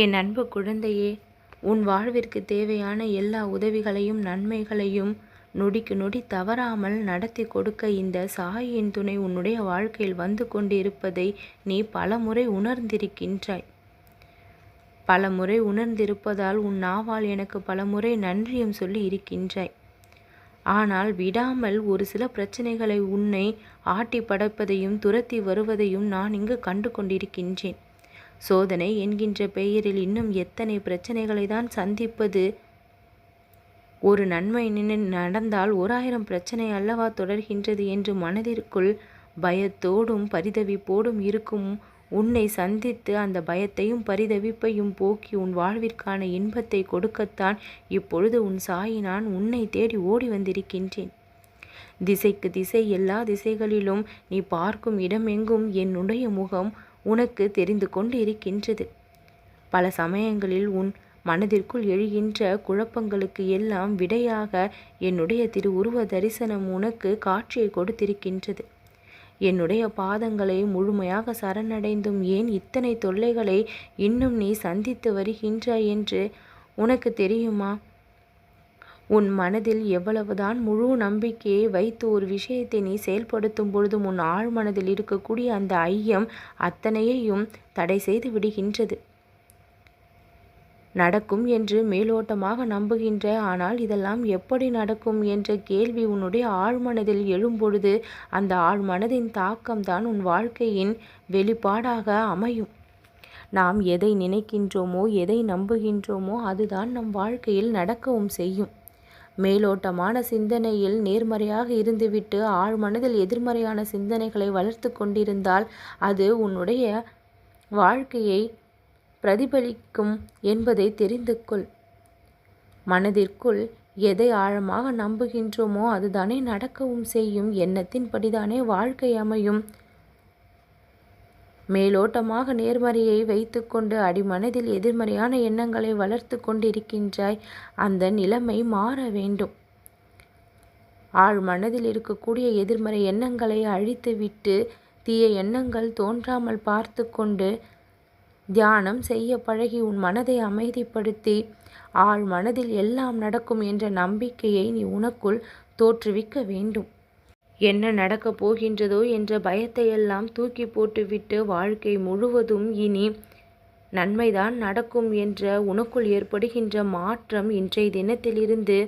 என் அன்பு குழந்தையே, உன் வாழ்விற்கு தேவையான எல்லா உதவிகளையும் நன்மைகளையும் நொடிக்கு நொடி தவறாமல் நடத்தி கொடுக்க இந்த சாயின் துணை உன்னுடைய வாழ்க்கையில் வந்து கொண்டிருப்பதை நீ பலமுறை உணர்ந்திருக்கின்றாய். பலமுறை உணர்ந்திருப்பதால் உன் நாவால் எனக்கு பலமுறை நன்றியும் சொல்லி இருக்கின்றாய். ஆனால் விடாமல் ஒரு சில பிரச்சனைகளை உன்னை ஆட்டி படைப்பதையும் துரத்தி வருவதையும் நான் இங்கு கண்டு கொண்டிருக்கின்றேன். சோதனை என்கின்ற பெயரில் இன்னும் எத்தனை பிரச்சனைகளை தான் சந்திப்பது? ஒரு நன்மை நடந்தால் 1000 பிரச்சனை அல்லவா தொடர்கின்றது என்று மனதிற்குள் பயத்தோடும் பரிதவிப்போடும் இருக்கும் உன்னை சந்தித்து அந்த பயத்தையும் பரிதவிப்பையும் போக்கி உன் வாழ்விற்கான இன்பத்தை கொடுக்கத்தான் இப்பொழுது உன் சாயி நான் உன்னை தேடி ஓடி வந்திருக்கின்றேன். திசைக்கு திசை, எல்லா திசைகளிலும் நீ பார்க்கும் இடமெங்கும் என்னுடைய முகம் உனக்கு தெரிந்து கொண்டு இருக்கின்றது. பல சமயங்களில் உன் மனதிற்குள் எழுகின்ற குழப்பங்களுக்கு எல்லாம் விடையாக என்னுடைய திருவுருவ தரிசனம் உனக்கு காட்சியை கொடுத்திருக்கின்றது. என்னுடைய பாதங்களை முழுமையாக சரணடைந்தும் ஏன் இத்தனை தொல்லைகளை இன்னும் நீ சந்தித்து வருகின்றாய் என்று உனக்கு தெரியுமா? உன் மனதில் எவ்வளவுதான் முழு நம்பிக்கையை வைத்து ஒரு விஷயத்தை நீ செயல்படுத்தும் பொழுதும் உன் ஆழ் மனதில் இருக்கக்கூடிய அந்த ஐயம் அத்தனையையும் தடை செய்து விடுகின்றது. நடக்கும் என்று மேலோட்டமாக நம்புகின்ற, ஆனால் இதெல்லாம் எப்படி நடக்கும் என்ற கேள்வி உன்னுடைய ஆழ்மனதில் எழும்பொழுது அந்த ஆழ்மனதின் தாக்கம்தான் உன் வாழ்க்கையின் வெளிப்பாடாக அமையும். நாம் எதை நினைக்கின்றோமோ, எதை நம்புகின்றோமோ அதுதான் நம் வாழ்க்கையில் நடக்கவும் செய்யும். மேலோட்டமான சிந்தனையில் நேர்மறையாக இருந்துவிட்டு ஆழ்மனதில் எதிர்மறையான சிந்தனைகளை வளர்த்து கொண்டிருந்தால் அது உன்னுடைய வாழ்க்கையை பிரதிபலிக்கும் என்பதை தெரிந்து கொள். மனதிற்குள் எதை ஆழமாக நம்புகின்றோமோ அதுதானே நடக்கவும் செய்யும். எண்ணத்தின்படிதானே வாழ்க்கை அமையும். மேலோட்டமாக நேர்மறையை வைத்துக்கொண்டு அடிமனதில் எதிர்மறையான எண்ணங்களை வளர்த்து கொண்டிருக்கின்றாய். அந்த நிலைமை மாற வேண்டும். ஆழ் மனதில் இருக்கக்கூடிய எதிர்மறை எண்ணங்களை அழித்துவிட்டு தீய எண்ணங்கள் தோன்றாமல் பார்த்து கொண்டு தியானம் செய்ய பழகி உன் மனதை அமைதிப்படுத்தி ஆழ் மனதில் எல்லாம் நடக்கும் என்ற நம்பிக்கையை நீ உனக்குள் தோற்றுவிக்க வேண்டும். என்ன நடக்கப் போகின்றதோ என்ற பயத்தையெல்லாம் தூக்கி போட்டுவிட்டு வாழ்க்கை முழுவதும் இனி நன்மைதான் நடக்கும் என்ற உனக்குள் ஏற்படுகின்ற மாற்றம் இன்றைய தினத்திலிருந்து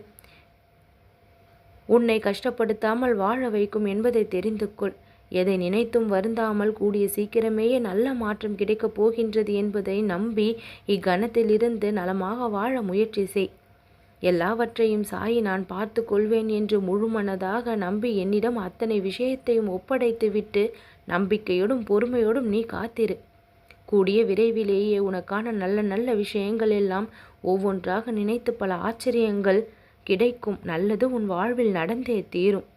உன்னை கஷ்டப்படுத்தாமல் வாழ வைக்கும் என்பதை தெரிந்து கொள். எதை நினைத்தும் வருந்தாமல் கூடிய சீக்கிரமேயே நல்ல மாற்றம் கிடைக்கப் போகின்றது என்பதை நம்பி இக்கணத்திலிருந்து நலமாக வாழ முயற்சி செய். எல்லாவற்றையும் சாயி நான் பார்த்து கொள்வேன் என்று முழுமனதாக நம்பி என்னிடம் அத்தனை விஷயத்தையும் ஒப்படைத்துவிட்டு நம்பிக்கையோடும் பொறுமையோடும் நீ காத்திரு. கூடிய விரைவிலேயே உனக்கான நல்ல நல்ல விஷயங்கள் எல்லாம் ஒவ்வொன்றாக நினைத்து பல ஆச்சரியங்கள் கிடைக்கும். நல்லது உன் வாழ்வில் நடந்தே தீரும்.